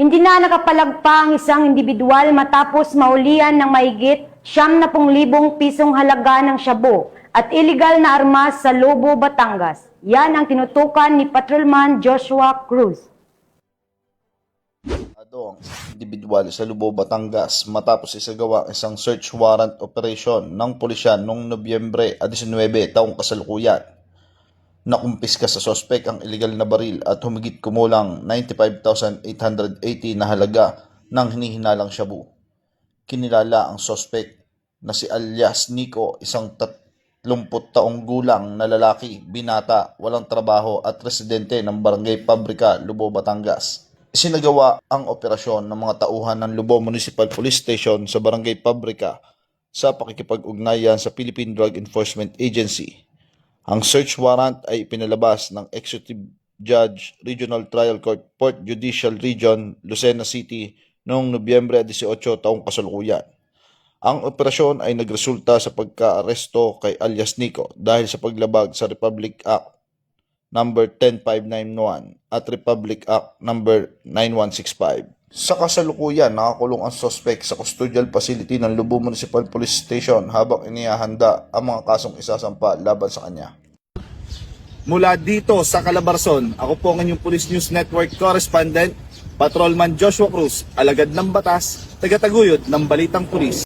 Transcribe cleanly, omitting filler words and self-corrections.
Hindi na nakapalagpa ang isang individual matapos maulian ng mahigit 70,000 pisong halaga ng shabu at illegal na armas sa Lobo, Batangas. Yan ang tinutukan ni Patrolman Joshua Cruz. Ang individual sa Lobo, Batangas matapos isagawa isang search warrant operation ng pulisyan noong Nobyembre 19 taong kasalukuyan. Nakumpiska sa sospek ang illegal na baril at humigit kumulang 95,880 na halaga ng hinihinalang shabu. Kinilala ang sospek na si alias Nico, isang 30 taong gulang na lalaki, binata, walang trabaho at residente ng Barangay Pabrika, Lobo, Batangas. Isinagawa ang operasyon ng mga tauhan ng Lobo Municipal Police Station sa Barangay Pabrika sa pakikipag-ugnayan sa Philippine Drug Enforcement Agency. Ang search warrant ay ipinalabas ng Executive Judge Regional Trial Court, Port Judicial Region, Lucena City noong Nobyembre 18 taong kasalukuyan. Ang operasyon ay nagresulta sa pagka-aresto kay alias Nico dahil sa paglabag sa Republic Act No. 10591 at Republic Act No. 9165. Sa kasalukuyan, nakakulong ang suspect sa custodial facility ng Lobo Municipal Police Station habang inihahanda ang mga kasong isasampa laban sa kanya. Mula dito sa Calabarzon, ako po ang inyong Police News Network correspondent, Patrolman Joshua Cruz, alagad ng batas, tagataguyod ng Balitang Pulis.